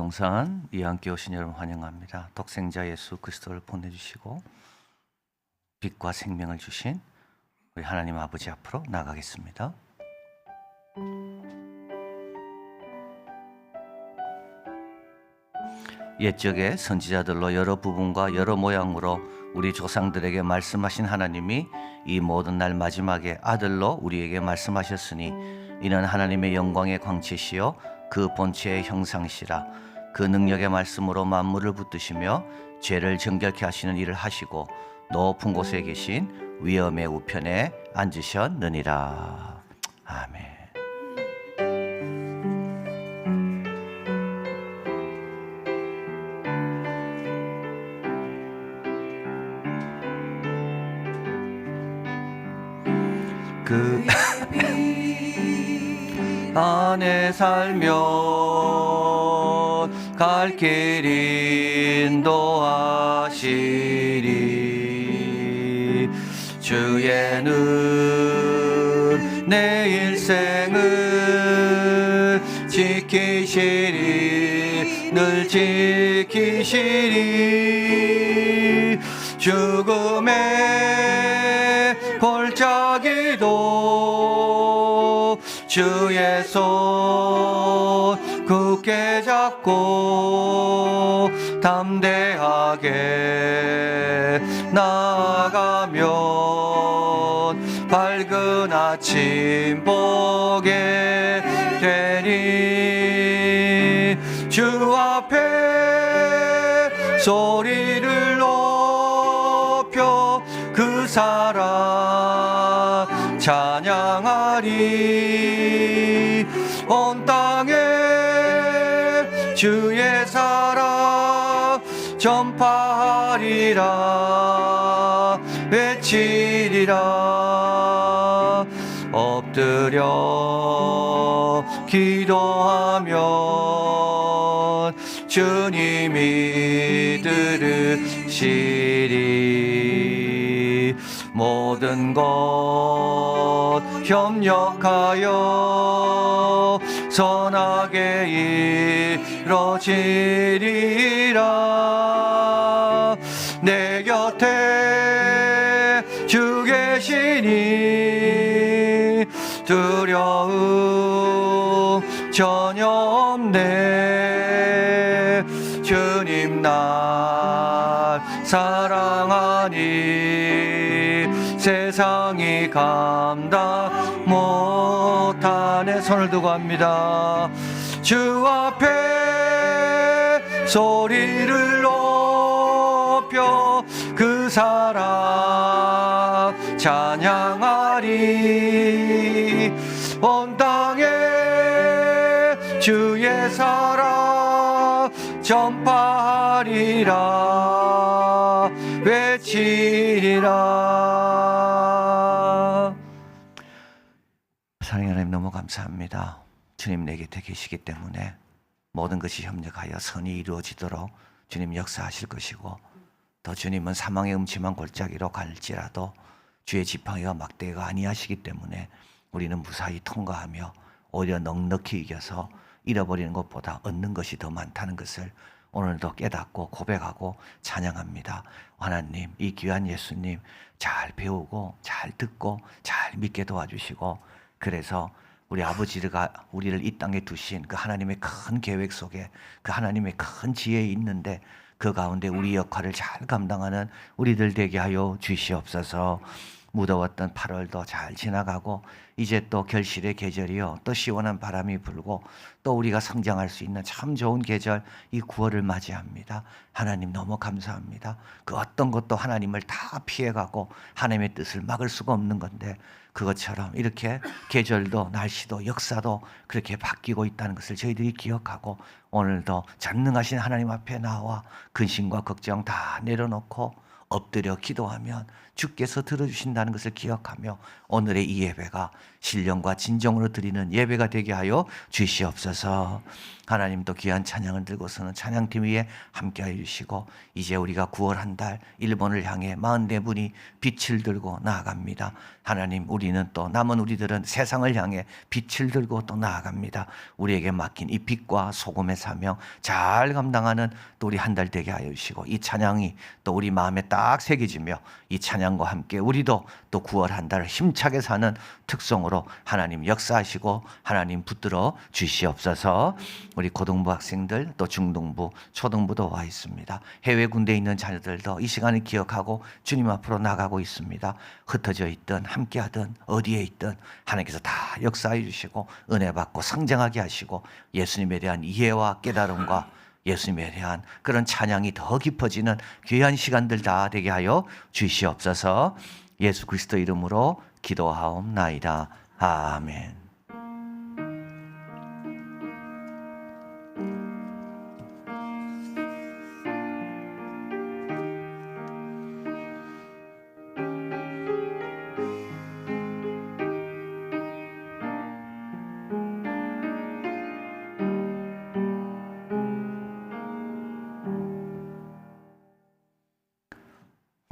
영상 이 함께 오신 여러분 환영합니다. 독생자 예수 그리스도를 보내주시고 빛과 생명을 주신 우리 하나님 아버지 앞으로 나가겠습니다. 옛적에 선지자들로 여러 부분과 여러 모양으로 우리 조상들에게 말씀하신 하나님이 이 모든 날 마지막에 아들로 우리에게 말씀하셨으니 이는 하나님의 영광의 광채시요 그 본체의 형상이시라. 그 능력의 말씀으로 만물을 붙드시며 죄를 정결케 하시는 일을 하시고 높은 곳에 계신 위엄의 우편에 앉으셨느니라. 아멘. 그 안에 살면 갈 길 인도하시리. 주의 눈 내 일생을 지키시리. 늘 지키시리. 죽음의 골짜기도 주의 손 굳게 잡고 담대하게 나아가면 밝은 아침 보게 되니. 주 앞에 소리를 높여 그 사랑 찬양하리. 온 땅에 주의 사랑 전파하리라. 외치리라. 엎드려 기도하면 주님이 들으시리. 모든 것 협력하여 선하게 이루어지리라. 내 곁에 주 계시니 두려움 전혀 없네. 주님 날 사랑하니 세상이 감당 못하네. 손을 두고 합니다. 주 앞에 소리를 높여 그 사랑 찬양하리. 온 땅에 주의 사랑 전파하리라. 외치리라. 사랑하는 하나님 너무 감사합니다. 주님 내 곁에 계시기 때문에 모든 것이 협력하여 선이 이루어지도록 주님 역사하실 것이고, 더 주님은 사망의 음침한 골짜기로 갈지라도 주의 지팡이와 막대가 아니하시기 때문에 우리는 무사히 통과하며 오히려 넉넉히 이겨서 잃어버리는 것보다 얻는 것이 더 많다는 것을 오늘도 깨닫고 고백하고 찬양합니다. 하나님, 이 귀한 예수님 잘 배우고 잘 듣고 잘 믿게 도와주시고, 그래서 우리 아버지가 우리를 이 땅에 두신 그 하나님의 큰 계획 속에 그 하나님의 큰 지혜에 있는데 그 가운데 우리 역할을 잘 감당하는 우리들 되게 하여 주시옵소서. 무더웠던 8월도 잘 지나가고 이제 또 결실의 계절이요, 또 시원한 바람이 불고 또 우리가 성장할 수 있는 참 좋은 계절 이 9월을 맞이합니다. 하나님 너무 감사합니다. 그 어떤 것도 하나님을 다 피해가고 하나님의 뜻을 막을 수가 없는 건데, 그것처럼 이렇게 계절도 날씨도 역사도 그렇게 바뀌고 있다는 것을 저희들이 기억하고 오늘도 전능하신 하나님 앞에 나와 근심과 걱정 다 내려놓고 엎드려 기도하면 주께서 들어주신다는 것을 기억하며 오늘의 이 예배가 신령과 진정으로 드리는 예배가 되게 하여 주시옵소서. 하나님도 귀한 찬양을 들고서는 찬양팀 위에 함께하여 주시고 이제 우리가 9월 한 달 일본을 향해 44분이 빛을 들고 나아갑니다. 하나님, 우리는 또 남은 우리들은 세상을 향해 빛을 들고 또 나아갑니다. 우리에게 맡긴 이 빛과 소금의 사명 잘 감당하는 또 우리 한 달 되게 하여 주시고 이 찬양이 또 우리 마음에 딱 새겨지며 이 찬양과 함께 우리도 또 9월 한 달을 힘차게 사는 특성으로 하나님 역사하시고 하나님 붙들어 주시옵소서. 우리 고등부 학생들 또 중등부 초등부도 와 있습니다. 해외 군대에 있는 자녀들도 이 시간을 기억하고 주님 앞으로 나가고 있습니다. 흩어져 있든 함께하든 어디에 있든 하나님께서 다 역사해 주시고 은혜 받고 성장하게 하시고 예수님에 대한 이해와 깨달음과 예수님에 대한 그런 찬양이 더 깊어지는 귀한 시간들 다 되게 하여 주시옵소서. 예수 그리스도 이름으로 기도하옵나이다. 아멘.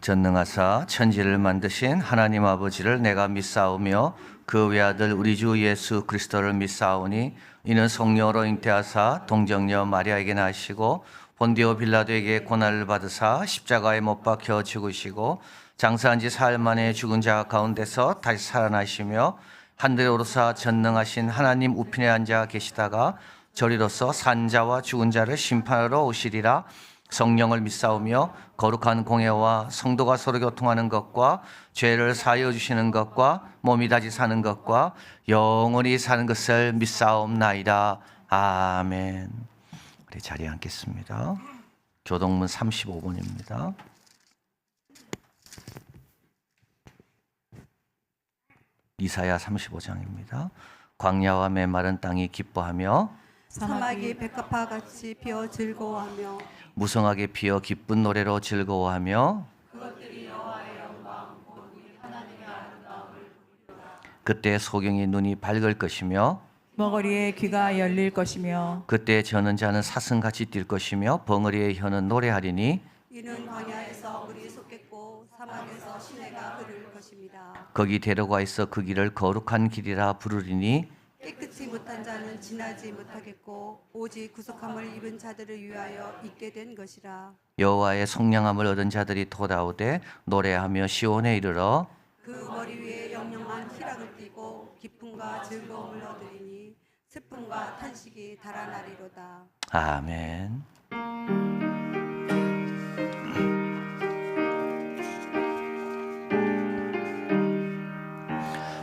전능하사 천지를 만드신 하나님 아버지를 내가 믿사오며 그 외아들 우리 주 예수 그리스도를 믿사오니 이는 성령으로 잉태하사 동정녀 마리아에게 나시고 본디오 빌라도에게 고난을 받으사 십자가에 못 박혀 죽으시고 장사한 지 사흘 만에 죽은 자 가운데서 다시 살아나시며 하늘에 오르사 전능하신 하나님 우편에 앉아 계시다가 저리로서 산자와 죽은 자를 심판하러 오시리라. 성령을 믿사오며 거룩한 공예와 성도가 서로 교통하는 것과 죄를 사하여 주시는 것과 몸이 다시 사는 것과 영원히 사는 것을 믿사옵나이다. 아멘. 우리 자리에 앉겠습니다. 교동문 35번입니다. 이사야 35장입니다. 광야와 메마른 땅이 기뻐하며 사막이 백합화 같이 피어 즐거워하며 무성하게 피어 기쁜 노래로 즐거워하며 그것들이 여호와의 영광 곧 우리 하나님의 아름다움을 부르리로다. 그때 소경이 눈이 밝을 것이며 머거리에 귀가 열릴 것이며 그때 저는 자는 사슴같이 뛸 것이며 벙어리의 혀는 노래하리니 이는 광야에서 물이 솟겠고 사막에서 시내가 흐를 것입니다. 거기 데려가 있어 그 길을 거룩한 길이라 부르리니 깨끗이 못한 자는 지나지 못하겠고 오직 구속함을 입은 자들을 위하여 있게 된 것이라. 여호와의 속량함을 얻은 자들이 돌아오되 노래하며 시온에 이르러 그 머리 위에 영영한 희락을 띠고 기쁨과 즐거움을 얻으리니 슬픔과 탄식이 달아나리로다. 아멘.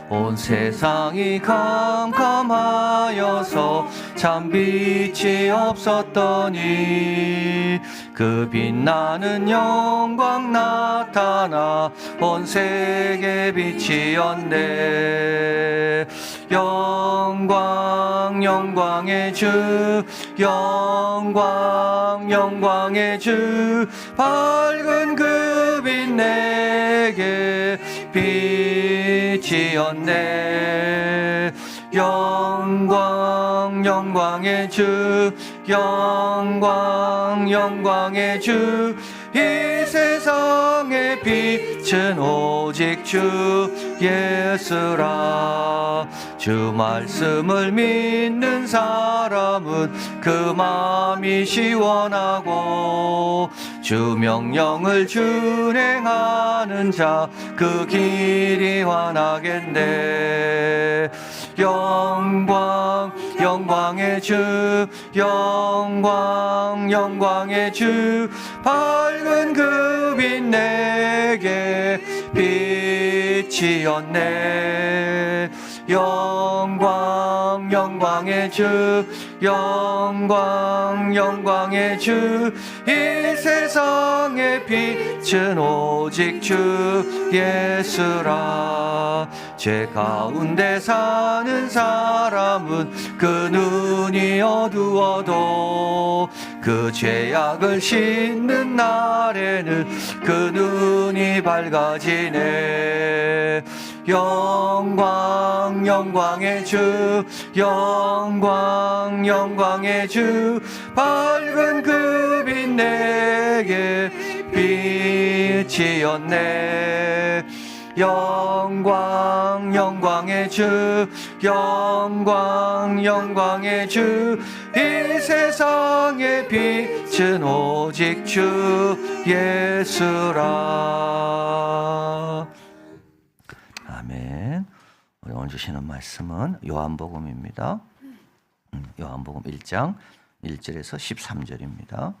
온 세상이 캄캄하여서 참 빛이 없었더니 그 빛나는 영광 나타나 온 세계 빛이었네. 영광 영광의 주 영광 영광의 주 밝은 그 빛 내게 빛이었네. 영광 영광의 주 영광 영광의 주 이 세상의 빛은 오직 주 예수라. 주 말씀을 믿는 사람은 그 마음이 시원하고 주 명령을 준행하는 자 그 길이 환하겠네. 영광 영광의 주 영광 영광의 주 밝은 그 빛 내게 빛이었네. 영광 영광의 주 영광 영광의 주 이 세상의 빛은 오직 주 예수라. 죄 가운데 사는 사람은 그 눈이 어두워도 그 죄악을 씻는 날에는 그 눈이 밝아지네. 영광 영광의 주, 영광 영광의 주, 밝은 그 빛 내게 빛이었네. 영광 영광의 주, 영광 영광의 주, 이 세상의 빛은 오직 주 예수라. 아멘. 우리 오늘 주시는 말씀은 요한복음입니다. 요한복음 1장 1절에서 13절입니다.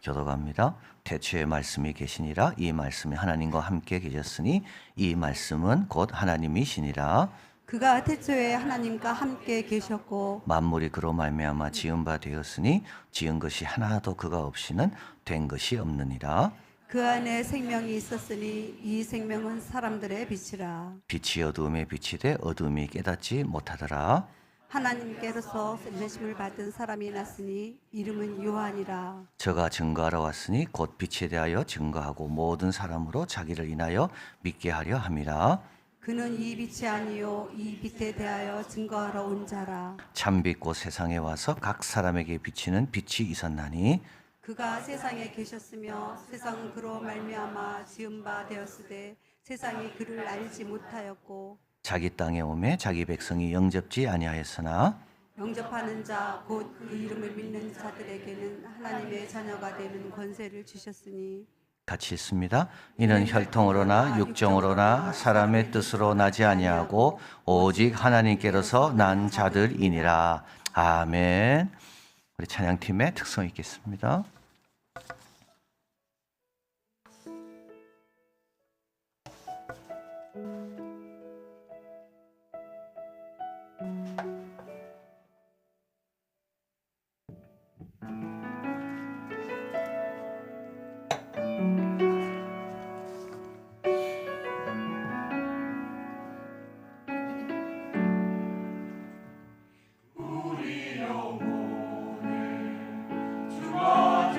교독합니다. 태초에 말씀이 계시니라. 이 말씀이 하나님과 함께 계셨으니 이 말씀은 곧 하나님이시니라. 그가 태초에 하나님과 함께 계셨고 만물이 그로 말미암아 지은 바 되었으니 지은 것이 하나도 그가 없이는 된 것이 없느니라. 그 안에 생명이 있었으니 이 생명은 사람들의 빛이라. 빛이 어두움에 빛이 돼 어두움이 깨닫지 못하더라. 하나님께로서 세례심을 받은 사람이 났으니 이름은 요한이라. 저가 증거하러 왔으니 곧 빛에 대하여 증거하고 모든 사람으로 자기를 인하여 믿게 하려 함이라. 그는 이 빛이 아니요 이 빛에 대하여 증거하러 온 자라. 참빛 곧 세상에 와서 각 사람에게 비치는 빛이 있었나니 그가 세상에 계셨으며 세상은 그로 말미암아 지은 바 되었으되 세상이 그를 알지 못하였고 자기 땅에 오매 자기 백성이 영접지 아니하였으나 영접하는 자 곧 그 이름을 믿는 자들에게는 하나님의 자녀가 되는 권세를 주셨으니 같이 있습니다. 이는 혈통으로나 육정으로나 사람의 뜻으로 나지 아니하고 오직 하나님께로서 난 자들이니라. 아멘. 우리 찬양팀의 특성 있겠습니다. 주가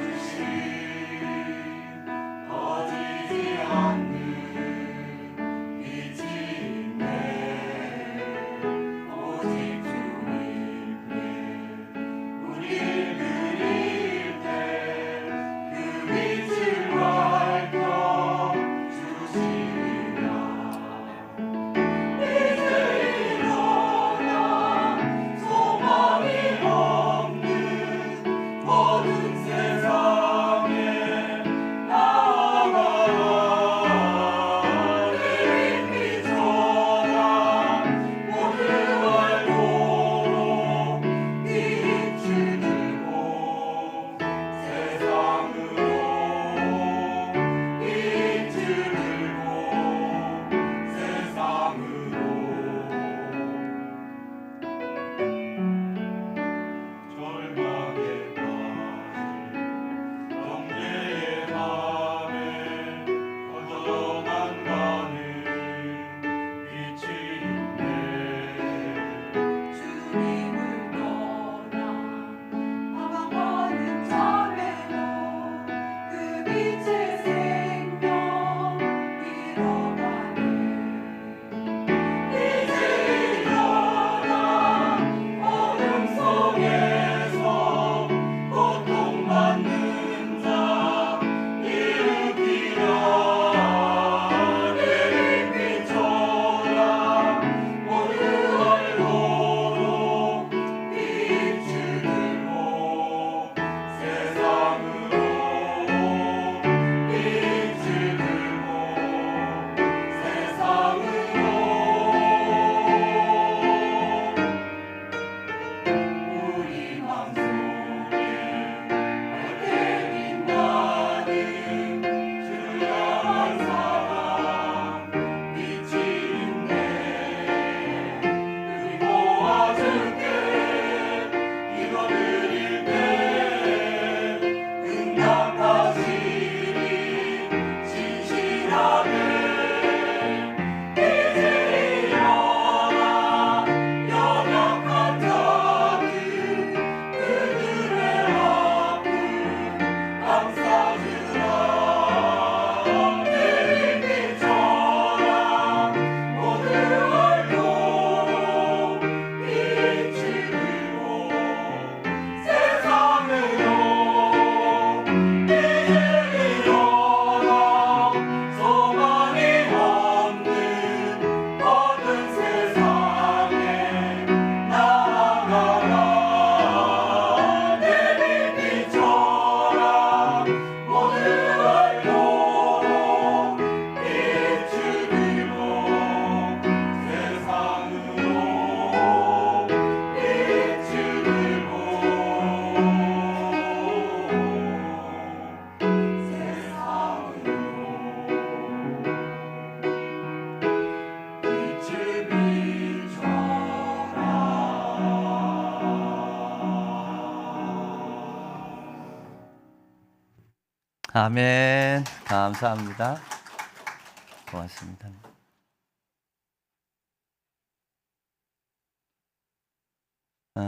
아멘. 감사합니다. 고맙습니다.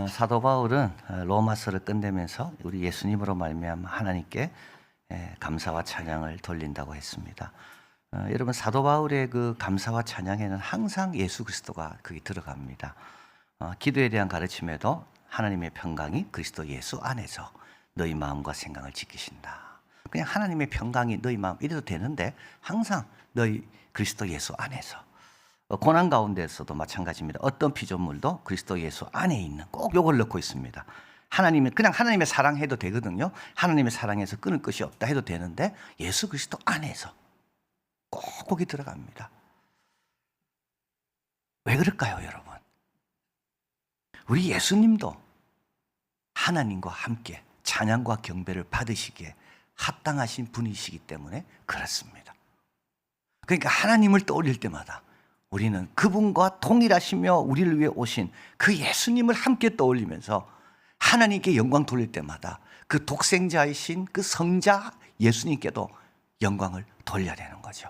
사도 바울은 로마서를 끝내면서 우리 예수님으로 말미암아 하나님께 감사와 찬양을 돌린다고 했습니다. 여러분, 사도 바울의 그 감사와 찬양에는 항상 예수 그리스도가 거기 들어갑니다. 기도에 대한 가르침에도 하나님의 평강이 그리스도 예수 안에서 너희 마음과 생각을 지키신다. 그냥 하나님의 평강이 너희 마음 이래도 되는데 항상 너희 그리스도 예수 안에서. 고난 가운데서도 마찬가지입니다. 어떤 피조물도 그리스도 예수 안에 있는, 꼭 요걸 넣고 있습니다. 하나님이 그냥 하나님의 사랑해도 되거든요. 하나님의 사랑에서 끊을 것이 없다 해도 되는데 예수 그리스도 안에서 꼭 거기 들어갑니다. 왜 그럴까요, 여러분? 우리 예수님도 하나님과 함께 찬양과 경배를 받으시기에 합당하신 분이시기 때문에 그렇습니다. 그러니까 하나님을 떠올릴 때마다 우리는 그분과 동일하시며 우리를 위해 오신 그 예수님을 함께 떠올리면서 하나님께 영광 돌릴 때마다 그 독생자이신 그 성자 예수님께도 영광을 돌려야 되는 거죠.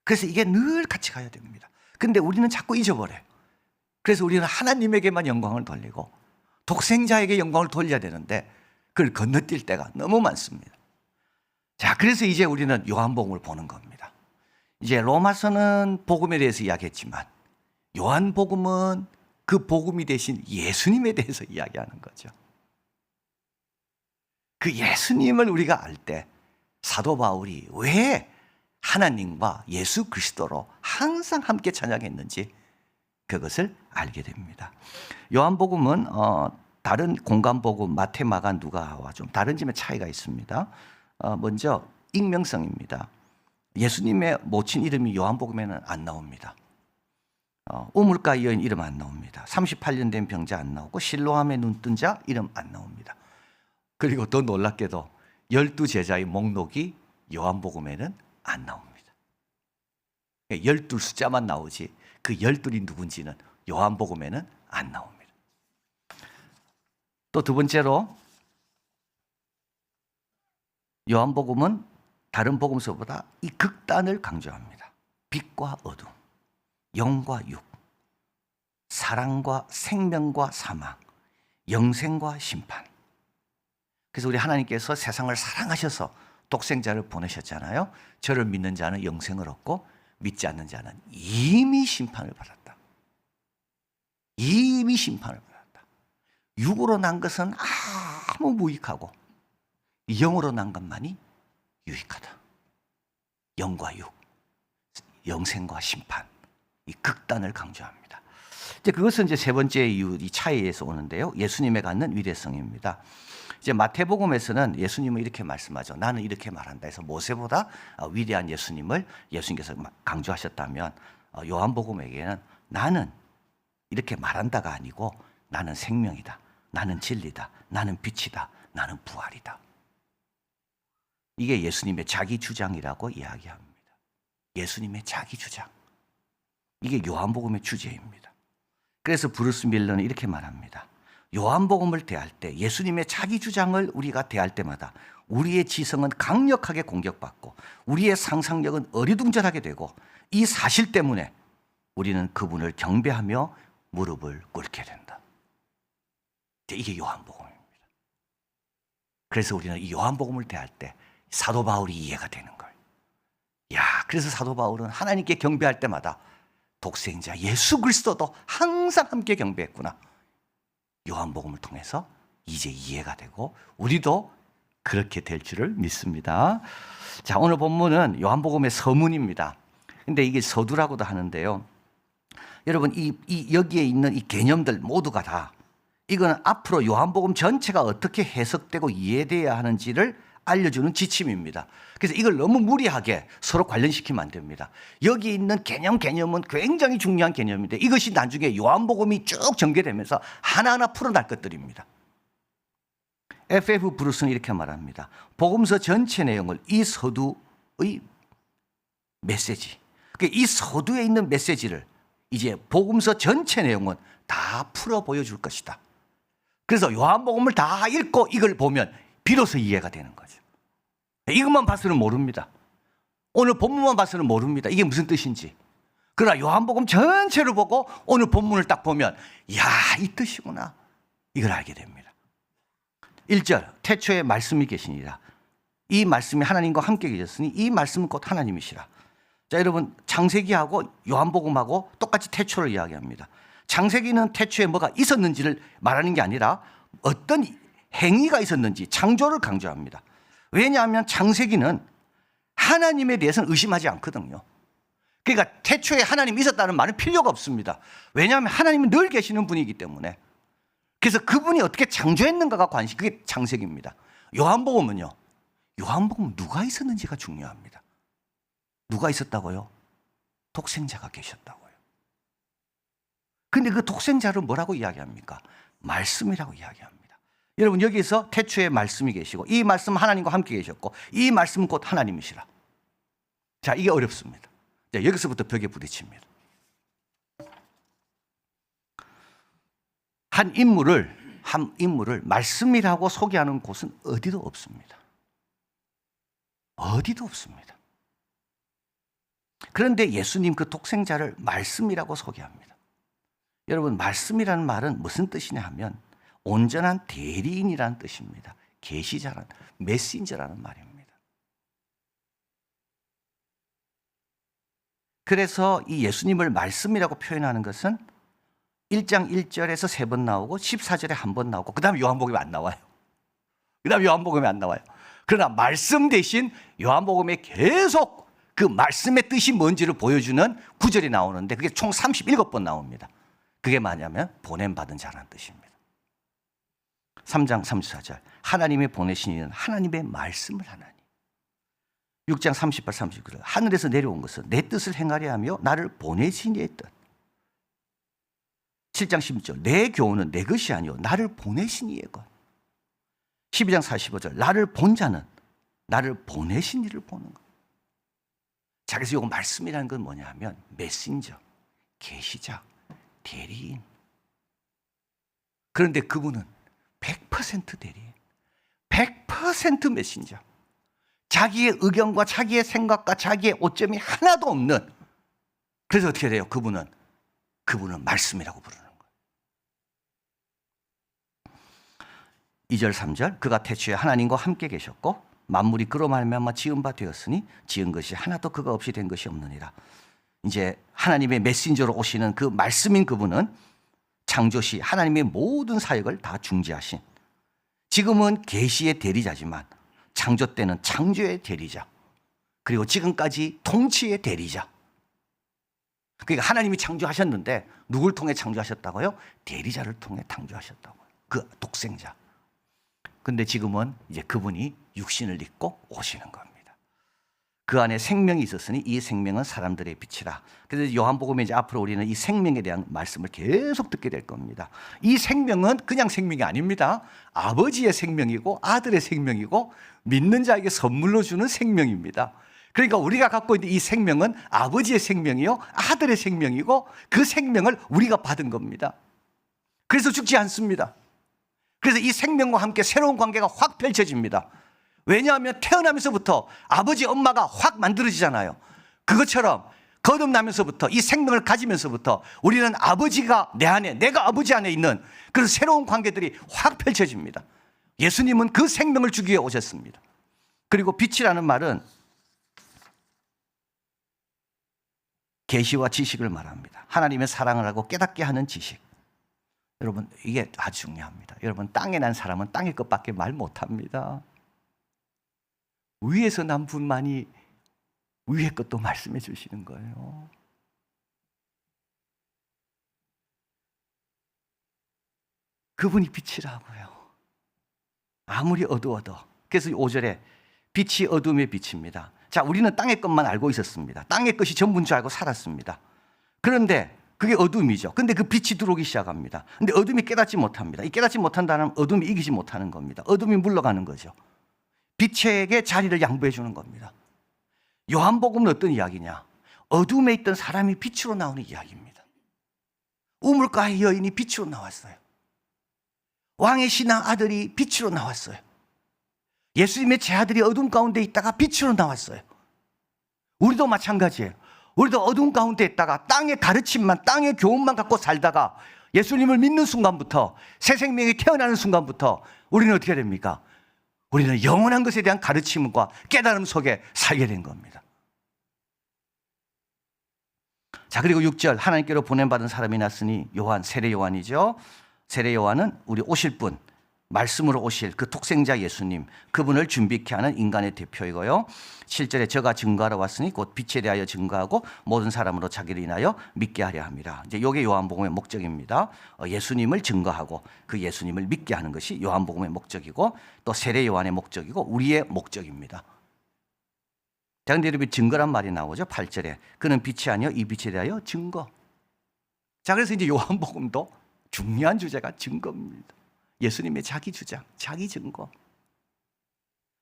그래서 이게 늘 같이 가야 됩니다. 근데 우리는 자꾸 잊어버려요. 그래서 우리는 하나님에게만 영광을 돌리고 독생자에게 영광을 돌려야 되는데 그걸 건너뛸 때가 너무 많습니다. 자, 그래서 이제 우리는 요한복음을 보는 겁니다. 이제 로마서는 복음에 대해서 이야기했지만 요한복음은 그 복음이 되신 예수님에 대해서 이야기하는 거죠. 그 예수님을 우리가 알 때 사도 바울이 왜 하나님과 예수 그리스도로 항상 함께 찬양했는지 그것을 알게 됩니다. 요한복음은 다른 공간복음 마태, 마가, 누가와 좀 다른 점의 차이가 있습니다. 먼저 익명성입니다. 예수님의 모친 이름이 요한복음에는 안 나옵니다. 우물가 여인 이름 안 나옵니다. 38년 된 병자 안 나오고 실로암에 눈뜬 자 이름 안 나옵니다. 그리고 더 놀랍게도 12제자의 목록이 요한복음에는 안 나옵니다. 12 숫자만 나오지 그 12이 누군지는 요한복음에는 안 나옵니다. 또 두 번째로 요한복음은 다른 복음서보다 이 극단을 강조합니다. 빛과 어둠, 영과 육, 사랑과 생명과 사망, 영생과 심판. 그래서 우리 하나님께서 세상을 사랑하셔서 독생자를 보내셨잖아요. 저를 믿는 자는 영생을 얻고 믿지 않는 자는 이미 심판을 받았다. 이미 심판을 받았다. 육으로 난 것은 아무 무익하고 영으로 난 것만이 유익하다. 영과 육, 영생과 심판, 이 극단을 강조합니다. 이제 그것은 이제 세 번째 이유, 이 차이에서 오는데요. 예수님에 갖는 위대성입니다. 이제 마태복음에서는 예수님은 이렇게 말씀하죠. 나는 이렇게 말한다 해서 모세보다 위대한 예수님을 예수님께서 강조하셨다면 요한복음에게는 나는 이렇게 말한다가 아니고 나는 생명이다. 나는 진리다. 나는 빛이다. 나는 부활이다. 이게 예수님의 자기 주장이라고 이야기합니다. 예수님의 자기 주장. 이게 요한복음의 주제입니다. 그래서 브루스 밀러는 이렇게 말합니다. 요한복음을 대할 때 예수님의 자기 주장을 우리가 대할 때마다 우리의 지성은 강력하게 공격받고 우리의 상상력은 어리둥절하게 되고 이 사실 때문에 우리는 그분을 경배하며 무릎을 꿇게 된다. 이게 요한복음입니다. 그래서 우리는 이 요한복음을 대할 때 사도 바울이 이해가 되는 거예요. 그래서 사도 바울은 하나님께 경배할 때마다 독생자 예수 그리스도도 항상 함께 경배했구나. 요한복음을 통해서 이제 이해가 되고 우리도 그렇게 될 줄을 믿습니다. 자, 오늘 본문은 요한복음의 서문입니다. 근데 이게 서두라고도 하는데요. 여러분, 여기에 있는 이 개념들 모두가 다 이거는 앞으로 요한복음 전체가 어떻게 해석되고 이해돼야 하는지를 알려주는 지침입니다. 그래서 이걸 너무 무리하게 서로 관련시키면 안 됩니다. 여기 있는 개념은 굉장히 중요한 개념인데 이것이 나중에 요한복음이 쭉 전개되면서 하나하나 풀어날 것들입니다. F.F. 브루스는 이렇게 말합니다. 복음서 전체 내용을 이 서두의 메시지, 이 서두에 있는 메시지를 이제 복음서 전체 내용은 다 풀어 보여줄 것이다. 그래서 요한복음을 다 읽고 이걸 보면 비로소 이해가 되는 거죠. 이것만 봐서는 모릅니다. 오늘 본문만 봐서는 모릅니다. 이게 무슨 뜻인지. 그러나 요한복음 전체를 보고 오늘 본문을 딱 보면 야, 이 뜻이구나. 이걸 알게 됩니다. 1절 태초에 말씀이 계시니라. 이 말씀이 하나님과 함께 계셨으니 이 말씀은 곧 하나님이시라. 자, 여러분 창세기하고 요한복음하고 똑같이 태초를 이야기합니다. 창세기는 태초에 뭐가 있었는지를 말하는 게 아니라 어떤 행위가 있었는지 창조를 강조합니다. 왜냐하면 창세기는 하나님에 대해서는 의심하지 않거든요. 그러니까 태초에 하나님이 있었다는 말은 필요가 없습니다. 왜냐하면 하나님은 늘 계시는 분이기 때문에. 그래서 그분이 어떻게 창조했는가가 관심, 그게 창세기입니다. 요한복음은요, 요한복음은 누가 있었는지가 중요합니다. 누가 있었다고요? 독생자가 계셨다고요. 근데 그 독생자를 뭐라고 이야기합니까? 말씀이라고 이야기합니다. 여러분 여기서 태초에 말씀이 계시고 이 말씀은 하나님과 함께 계셨고 이 말씀은 곧 하나님이시라. 자, 이게 어렵습니다. 자, 여기서부터 벽에 부딪힙니다. 한 인물을 말씀이라고 소개하는 곳은 어디도 없습니다. 어디도 없습니다. 그런데 예수님 그 독생자를 말씀이라고 소개합니다. 여러분 말씀이라는 말은 무슨 뜻이냐 하면 온전한 대리인이라는 뜻입니다. 계시자라는, 메신저라는 말입니다. 그래서 이 예수님을 말씀이라고 표현하는 것은 1장 1절에서 3번 나오고 14절에 1번 나오고 그 다음에 요한복음에 안 나와요. 그러나 말씀 대신 요한복음에 계속 그 말씀의 뜻이 뭔지를 보여주는 구절이 나오는데 그게 총 37번 나옵니다. 그게 뭐냐면 보냄받은 자라는 뜻입니다. 3장 34절 하나님의 보내신 이는 하나님의 말씀을 하나니. 6장 38, 39절 하늘에서 내려온 것은 내 뜻을 행하려 하며 나를 보내신 이의 뜻. 7장 16절 내 교훈은 내 것이 아니요 나를 보내신 이의 것. 12장 45절 나를 본 자는 나를 보내신 이를 보는 것. 자, 그래서 이거 말씀이라는 건 뭐냐 하면 메신저, 계시자, 대리인. 그런데 그분은 100% 대리인, 100% 메신저. 자기의 의견과 자기의 생각과 자기의 오점이 하나도 없는. 그래서 어떻게 돼요? 그분은 말씀이라고 부르는 거예요. 2절 3절 그가 태초에 하나님과 함께 계셨고 만물이 그로 말미암아 지은 바 되었으니 지은 것이 하나도 그가 없이 된 것이 없느니라. 이제 하나님의 메신저로 오시는 그 말씀인 그분은 창조시 하나님의 모든 사역을 다 중지하신, 지금은 계시의 대리자지만 창조 때는 창조의 대리자, 그리고 지금까지 통치의 대리자. 그러니까 하나님이 창조하셨는데 누굴 통해 창조하셨다고요? 대리자를 통해 창조하셨다고요. 그 독생자. 근데 지금은 이제 그분이 육신을 입고 오시는 겁니다. 그 안에 생명이 있었으니 이 생명은 사람들의 빛이라. 그래서 요한복음에 이제 앞으로 우리는 이 생명에 대한 말씀을 계속 듣게 될 겁니다. 이 생명은 그냥 생명이 아닙니다. 아버지의 생명이고 아들의 생명이고 믿는 자에게 선물로 주는 생명입니다. 그러니까 우리가 갖고 있는 이 생명은 아버지의 생명이요 아들의 생명이고 그 생명을 우리가 받은 겁니다. 그래서 죽지 않습니다. 그래서 이 생명과 함께 새로운 관계가 확 펼쳐집니다. 왜냐하면 태어나면서부터 아버지 엄마가 확 만들어지잖아요. 그것처럼 거듭나면서부터 이 생명을 가지면서부터 우리는 아버지가 내 안에, 내가 아버지 안에 있는 그런 새로운 관계들이 확 펼쳐집니다. 예수님은 그 생명을 주기 위해 오셨습니다. 그리고 빛이라는 말은 계시와 지식을 말합니다. 하나님의 사랑을 하고 깨닫게 하는 지식. 여러분 이게 아주 중요합니다. 여러분 땅에 난 사람은 땅의 것밖에 말 못합니다. 위에서 난 분만이 위의 것도 말씀해 주시는 거예요. 그분이 빛이라고요. 아무리 어두워도. 그래서 5절에 빛이 어둠의 빛입니다. 자, 우리는 땅의 것만 알고 있었습니다. 땅의 것이 전부인 줄 알고 살았습니다. 그런데 그게 어둠이죠. 근데 그 빛이 들어오기 시작합니다. 근데 어둠이 깨닫지 못합니다. 이 깨닫지 못한다는 어둠이 이기지 못하는 겁니다. 어둠이 물러가는 거죠. 빛에게 자리를 양보해 주는 겁니다. 요한복음은 어떤 이야기냐? 어둠에 있던 사람이 빛으로 나오는 이야기입니다. 우물가의 여인이 빛으로 나왔어요. 왕의 신랑 아들이 빛으로 나왔어요. 예수님의 제자들이 어둠 가운데 있다가 빛으로 나왔어요. 우리도 마찬가지예요. 우리도 어둠 가운데 있다가 땅의 가르침만, 땅의 교훈만 갖고 살다가 예수님을 믿는 순간부터, 새 생명이 태어나는 순간부터 우리는 어떻게 됩니까? 우리는 영원한 것에 대한 가르침과 깨달음 속에 살게 된 겁니다. 자, 그리고 6절, 하나님께로 보냄받은 사람이 났으니 요한, 세례 요한이죠. 세례 요한은 우리 오실 분, 말씀으로 오실 그 독생자 예수님, 그분을 준비케 하는 인간의 대표이고요. 7절에 저가 증거하러 왔으니 곧 빛에 대하여 증거하고 모든 사람으로 자기를 인하여 믿게 하려 합니다. 이제 이게 요한복음의 목적입니다. 예수님을 증거하고 그 예수님을 믿게 하는 것이 요한복음의 목적이고 또 세례 요한의 목적이고 우리의 목적입니다. 자, 근데 여러분 증거란 말이 나오죠. 8절에 그는 빛이 아니요 이 빛에 대하여 증거. 자, 그래서 이제 요한복음도 중요한 주제가 증거입니다. 예수님의 자기 주장, 자기 증거.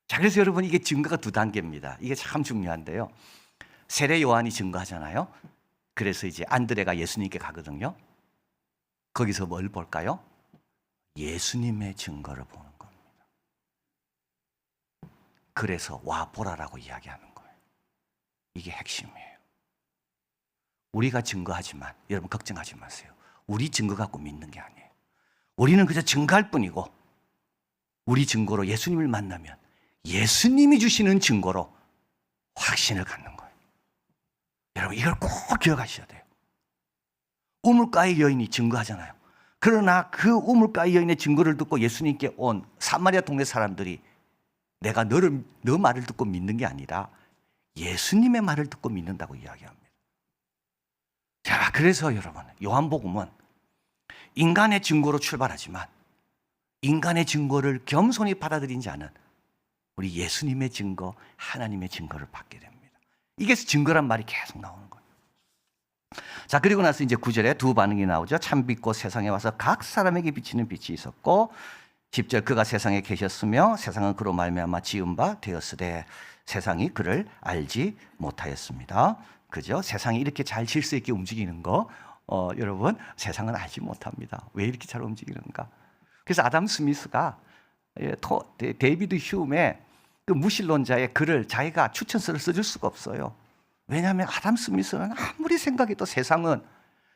자, 그래서 여러분 이게 증거가 두 단계입니다. 이게 참 중요한데요. 세례 요한이 증거하잖아요. 그래서 이제 안드레가 예수님께 가거든요. 거기서 뭘 볼까요? 예수님의 증거를 보는 겁니다. 그래서 와 보라라고 이야기하는 거예요. 이게 핵심이에요. 우리가 증거하지만 여러분 걱정하지 마세요. 우리 증거 갖고 믿는 게 아니에요. 우리는 그저 증거할 뿐이고 우리 증거로 예수님을 만나면 예수님이 주시는 증거로 확신을 갖는 거예요. 여러분 이걸 꼭 기억하셔야 돼요. 우물가의 여인이 증거하잖아요. 그러나 그 우물가의 여인의 증거를 듣고 예수님께 온 사마리아 동네 사람들이 내가 너 말을 듣고 믿는 게 아니라 예수님의 말을 듣고 믿는다고 이야기합니다. 자, 그래서 여러분 요한복음은 인간의 증거로 출발하지만 인간의 증거를 겸손히 받아들인 자는 우리 예수님의 증거, 하나님의 증거를 받게 됩니다. 이게 증거란 말이 계속 나오는 거예요. 자, 그리고 나서 이제 9절에 두 반응이 나오죠. 참빛고 세상에 와서 각 사람에게 비치는 빛이 있었고 10절 그가 세상에 계셨으며 세상은 그로 말미암아 지은 바 되었으되 세상이 그를 알지 못하였습니다. 그죠? 세상이 이렇게 잘 질서 있게 움직이는 거 여러분 세상은 알지 못합니다. 왜 이렇게 잘 움직이는가? 그래서 아담 스미스가 데이비드 휴메의 그 무신론자의 글을 자기가 추천서를 써줄 수가 없어요. 왜냐하면 아담 스미스는 아무리 생각해도 세상은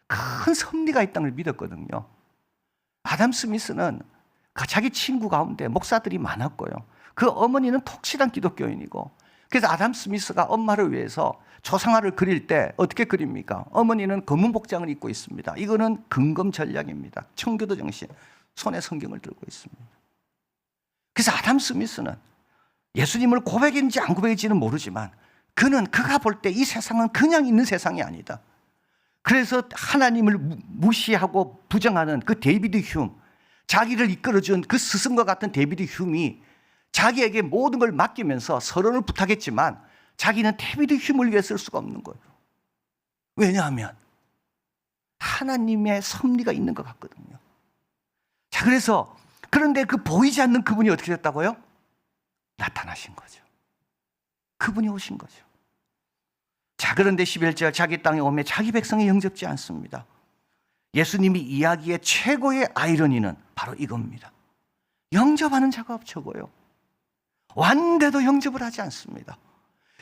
큰 섭리가 있다는 걸 믿었거든요. 아담 스미스는 자기 친구 가운데 목사들이 많았고요. 그 어머니는 독실한 기독교인이고 그래서 아담 스미스가 엄마를 위해서 초상화를 그릴 때 어떻게 그립니까? 어머니는 검은 복장을 입고 있습니다. 이거는 근검 전략입니다. 청교도 정신, 손에 성경을 들고 있습니다. 그래서 아담 스미스는 예수님을 고백인지 안 고백인지는 모르지만 그가 볼 때 이 세상은 그냥 있는 세상이 아니다. 그래서 하나님을 무시하고 부정하는 그 데이비드 휴me, 자기를 이끌어준 그 스승과 같은 데이비드 휴me이 자기에게 모든 걸 맡기면서 서론을 부탁했지만 자기는 데이비드 휴me를 위해 쓸 수가 없는 거예요. 왜냐하면 하나님의 섭리가 있는 것 같거든요. 자, 그래서 그런데 그 보이지 않는 그분이 어떻게 됐다고요? 나타나신 거죠. 그분이 오신 거죠. 자, 그런데 11절 자기 땅에 오매 자기 백성이 영접지 않습니다. 예수님이 이야기의 최고의 아이러니는 바로 이겁니다. 영접하는 자가 적어요. 왔는데도 영접을 하지 않습니다.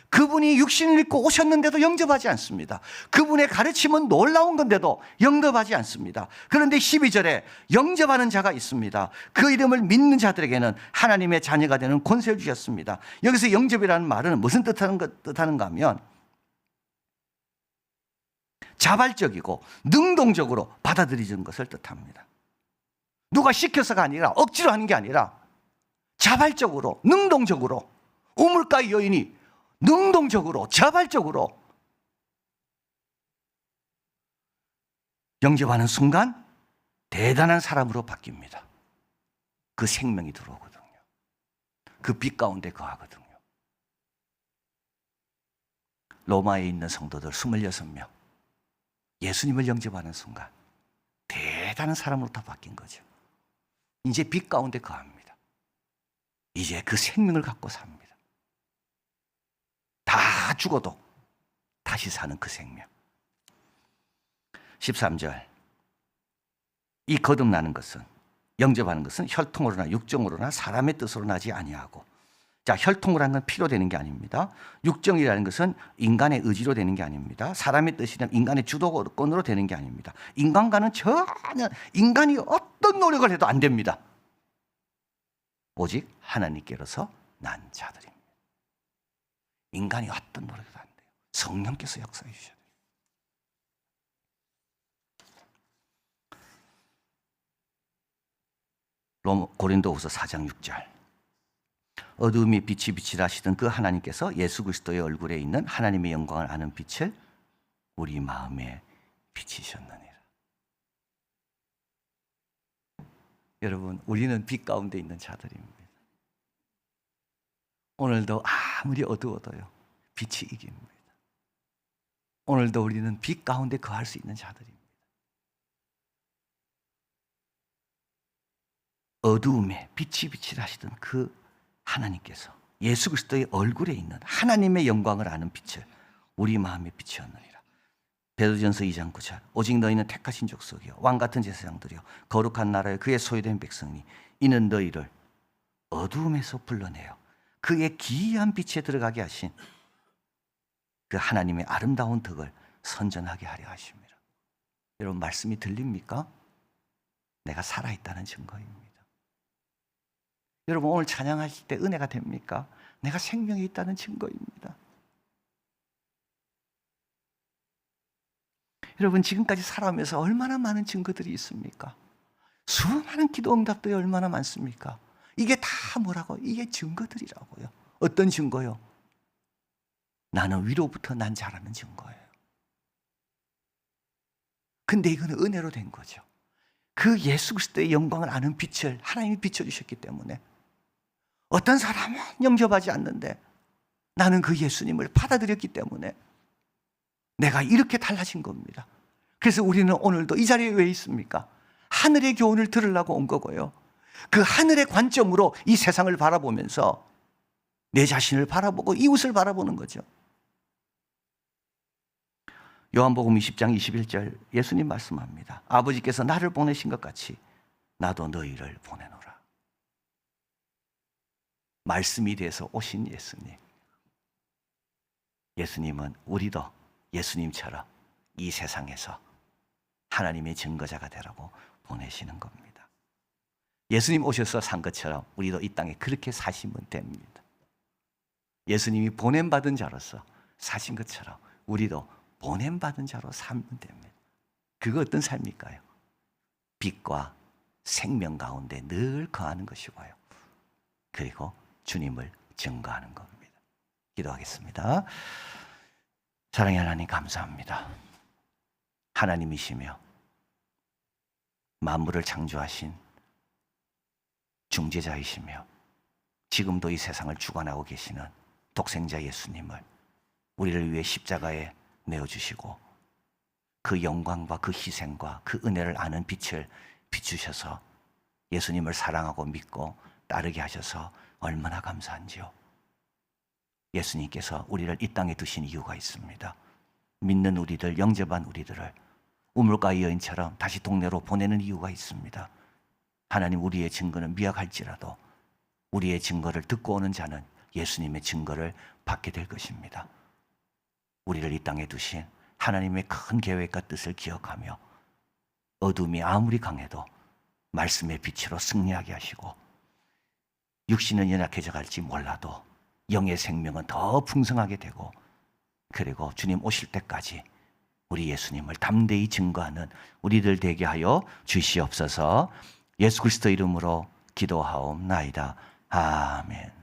그분이 육신을 입고 오셨는데도 영접하지 않습니다. 그분의 가르침은 놀라운 건데도 영접하지 않습니다. 그런데 12절에 영접하는 자가 있습니다. 그 이름을 믿는 자들에게는 하나님의 자녀가 되는 권세를 주셨습니다. 여기서 영접이라는 말은 무슨 뜻하는가 하면 자발적이고 능동적으로 받아들이는 것을 뜻합니다. 누가 시켜서가 아니라 억지로 하는 게 아니라 자발적으로 능동적으로 우물가의 여인이 능동적으로 자발적으로 영접하는 순간 대단한 사람으로 바뀝니다. 그 생명이 들어오거든요. 그 빛 가운데 거하거든요. 로마에 있는 성도들 26명 예수님을 영접하는 순간 대단한 사람으로 다 바뀐 거죠. 이제 빛 가운데 거합니다. 이제 그 생명을 갖고 삽니다. 다 죽어도 다시 사는 그 생명. 13절 이 거듭나는 것은 영접하는 것은 혈통으로나 육정으로나 사람의 뜻으로 나지 아니하고 자, 혈통을 하는 건 피로 되는 게 아닙니다. 육정이라는 것은 인간의 의지로 되는 게 아닙니다. 사람의 뜻이나 인간의 주도권으로 되는 게 아닙니다. 인간과는 전혀 인간이 어떤 노력을 해도 안 됩니다. 오직 하나님께로서 난 자들입니다. 인간이 어떤 노력도 안 돼요. 성령께서 역사해 주셔야 돼요. 고린도후서 4장 6절. 어두움이 빛이 비치라시던 그 하나님께서 예수 그리스도의 얼굴에 있는 하나님의 영광을 아는 빛을 우리 마음에 비치셨느니라. 여러분, 우리는 빛 가운데 있는 자들입니다. 오늘도 아무리 어두워도요, 빛이 이깁니다. 오늘도 우리는 빛 가운데 거할 수 있는 자들입니다. 어두움에 빛이 비치라시던 그 하나님께서 예수 그리스도의 얼굴에 있는 하나님의 영광을 아는 빛을 우리 마음에 비추었느니라. 베드로전서 2장 9절. 오직 너희는 택하신 족속이요 왕같은 제사장들이요 거룩한 나라에 그의 소유된 백성이니 이는 너희를 어두움에서 불러내어 그의 기이한 빛에 들어가게 하신 그 하나님의 아름다운 덕을 선전하게 하려 하십니다. 여러분, 말씀이 들립니까? 내가 살아있다는 증거입니다. 여러분, 오늘 찬양하실 때 은혜가 됩니까? 내가 생명이 있다는 증거입니다. 여러분, 지금까지 살아오면서 얼마나 많은 증거들이 있습니까? 수많은 기도 응답들이 얼마나 많습니까? 이게 다 뭐라고? 이게 증거들이라고요. 어떤 증거요? 나는 위로부터 난 자라는 증거예요. 근데 이거는 은혜로 된 거죠. 그 예수 그리스도의 영광을 아는 빛을 하나님이 비춰주셨기 때문에 어떤 사람은 영접하지 않는데 나는 그 예수님을 받아들였기 때문에 내가 이렇게 달라진 겁니다. 그래서 우리는 오늘도 이 자리에 왜 있습니까? 하늘의 교훈을 들으려고 온 거고요. 그 하늘의 관점으로 이 세상을 바라보면서 내 자신을 바라보고 이웃을 바라보는 거죠. 요한복음 20장 21절 예수님 말씀합니다. 아버지께서 나를 보내신 것 같이 나도 너희를 보내노라. 말씀이 돼서 오신 예수님. 예수님은 우리도 예수님처럼 이 세상에서 하나님의 증거자가 되라고 보내시는 겁니다. 예수님 오셔서 산 것처럼 우리도 이 땅에 그렇게 사시면 됩니다. 예수님이 보냄받은 자로서 사신 것처럼 우리도 보냄받은 자로 살면 됩니다. 그거 어떤 삶일까요? 빛과 생명 가운데 늘 거하는 것이고요. 그리고 주님을 증거하는 겁니다. 기도하겠습니다. 사랑의 하나님, 감사합니다. 하나님이시며 만물을 창조하신 중재자이시며 지금도 이 세상을 주관하고 계시는 독생자 예수님을 우리를 위해 십자가에 내어주시고 그 영광과 그 희생과 그 은혜를 아는 빛을 비추셔서 예수님을 사랑하고 믿고 따르게 하셔서 얼마나 감사한지요. 예수님께서 우리를 이 땅에 두신 이유가 있습니다. 믿는 우리들, 영접한 우리들을 우물가의 여인처럼 다시 동네로 보내는 이유가 있습니다. 하나님, 우리의 증거는 미약할지라도 우리의 증거를 듣고 오는 자는 예수님의 증거를 받게 될 것입니다. 우리를 이 땅에 두신 하나님의 큰 계획과 뜻을 기억하며 어둠이 아무리 강해도 말씀의 빛으로 승리하게 하시고 육신은 연약해져 갈지 몰라도 영의 생명은 더 풍성하게 되고 그리고 주님 오실 때까지 우리 예수님을 담대히 증거하는 우리들 되게 하여 주시옵소서. 예수 그리스도 이름으로 기도하옵나이다. 아멘.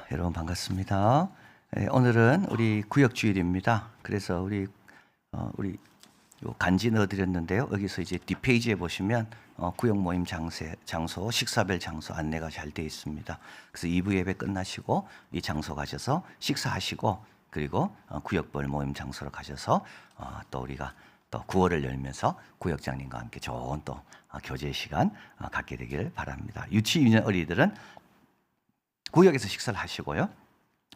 여러분 반갑습니다. 오늘은 우리 구역주일입니다. 그래서 우리 요 간지 넣어드렸는데요. 여기서 이제 뒷페이지에 보시면 구역 모임 장소, 식사별 장소 안내가 잘 되어 있습니다. 그래서 2부 예배 끝나시고 이 장소 가셔서 식사하시고 그리고 구역별 모임 장소로 가셔서 또 우리가 또 구호를 열면서 구역장님과 함께 좋은 또 교제 시간 갖게 되기를 바랍니다. 유치 유년 어린이들은 구역에서 식사를 하시고요.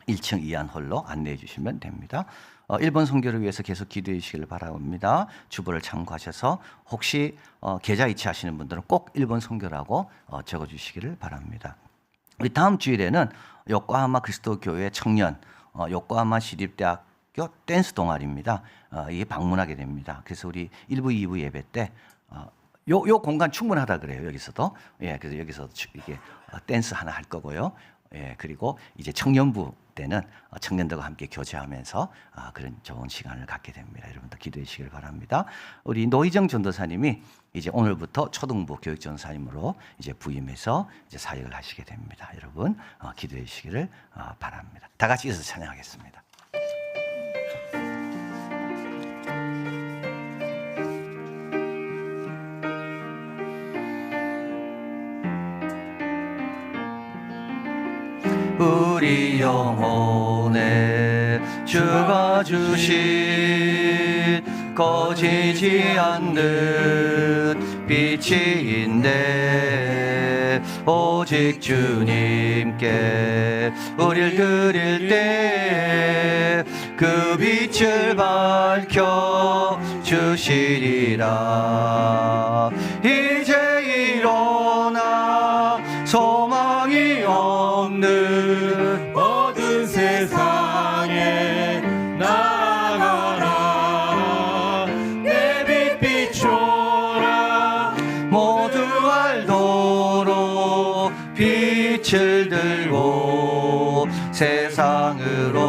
1층 이안홀로 안내해 주시면 됩니다. 1번 선교를 위해서 계속 기도해 주시길 바랍니다. 주보를 참고하셔서 혹시 계좌 이체하시는 분들은 꼭 1번 선교라고 적어 주시기를 바랍니다. 우리 다음 주일에는 요코하마 그리스도교회 청년 요코하마 시립대학교 댄스 동아리입니다. 이게 방문하게 됩니다. 그래서 우리 1부, 2부 예배 때 요 공간 충분하다 그래요. 여기서도. 예, 그래서 여기서 이게 댄스 하나 할 거고요. 예, 그리고 이제 청년부 때는 청년들과 함께 교제하면서 그런 좋은 시간을 갖게 됩니다. 여러분도 기도해 주시길 바랍니다. 우리 노희정 전도사님이 이제 오늘부터 초등부 교육전사님으로 이제 부임해서 이제 사역을 하시게 됩니다. 여러분 기도해 주시기를 바랍니다. 다 같이 이어서 찬양하겠습니다. 우리 영혼에 주가 주신 꺼지지 않는 빛이 있네. 오직 주님께 우릴 드릴 때 그 빛을 밝혀 주시리라. 이제 일어나 소망이 없는 모든 세상에 나아가라. 내 빛 비춰라. 모두 알도록 빛을 들고 세상으로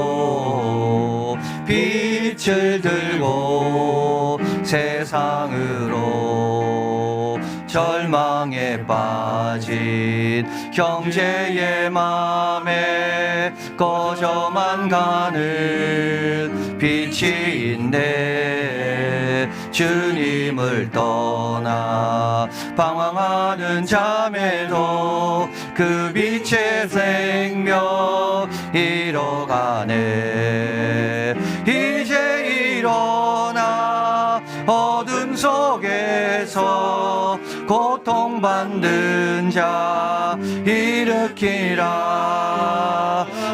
빛을 들고 세상으로 절망에 빠진 형제의 맘에 꺼져만 가는 빛이 있네. 주님을 떠나 방황하는 자매도 그 빛의 생명 잃어가네. 이제 일어나 어둠 속에서 고통받는 자 일으키라.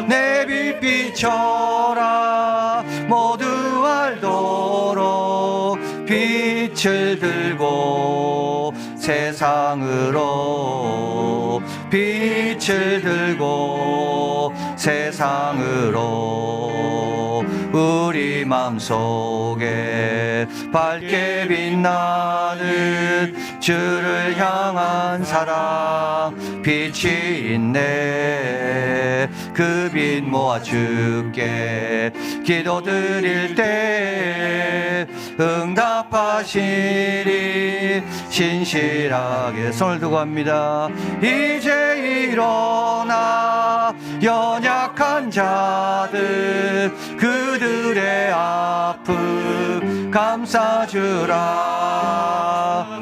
내 빛 비춰라. 모두 알도록 빛을 들고 세상으로 빛을 들고 세상으로 우리 맘속에 밝게 빛나는 주를 향한 사랑 빛이 있네. 그 빛 모아 주께 기도드릴 때 응답하시리. 신실하게 손을 두고 합니다. 이제 일어나 연약한 자들 그들의 아픔 감싸주라.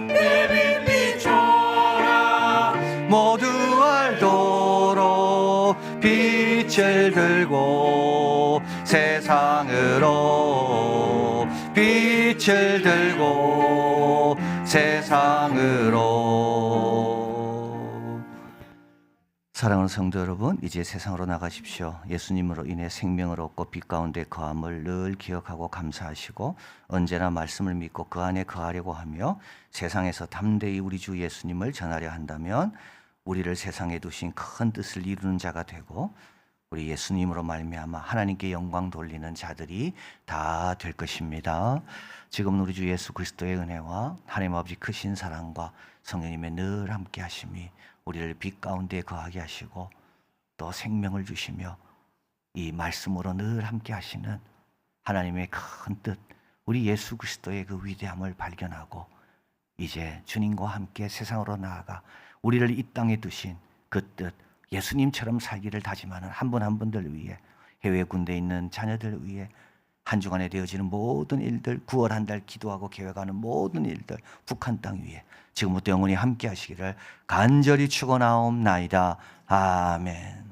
내 빛 비춰라. 모두 알도록 빛을 들고 세상으로 빛을 들고 세상으로. 사랑하는 성도 여러분, 이제 세상으로 나가십시오. 예수님으로 인해 생명을 얻고 빛 가운데 거함을 늘 기억하고 감사하시고 언제나 말씀을 믿고 그 안에 거하려고 하며 세상에서 담대히 우리 주 예수님을 전하려 한다면 우리를 세상에 두신 큰 뜻을 이루는 자가 되고 우리 예수님으로 말미암아 하나님께 영광 돌리는 자들이 다 될 것입니다. 지금 우리 주 예수 그리스도의 은혜와 하나님 아버지 크신 사랑과 성령님의 늘 함께 하심이 우리를 빛 가운데 거하게 하시고 또 생명을 주시며 이 말씀으로 늘 함께 하시는 하나님의 큰 뜻, 우리 예수 그리스도의 그 위대함을 발견하고 이제 주님과 함께 세상으로 나아가 우리를 이 땅에 두신 그 뜻, 예수님처럼 살기를 다짐하는 한 분 한 분들 위해, 해외 군대에 있는 자녀들 위해, 한 주간에 되어지는 모든 일들, 9월 한 달 기도하고 계획하는 모든 일들, 북한 땅 위에 지금부터 영원히 함께 하시기를 간절히 축원하옵나이다. 아멘.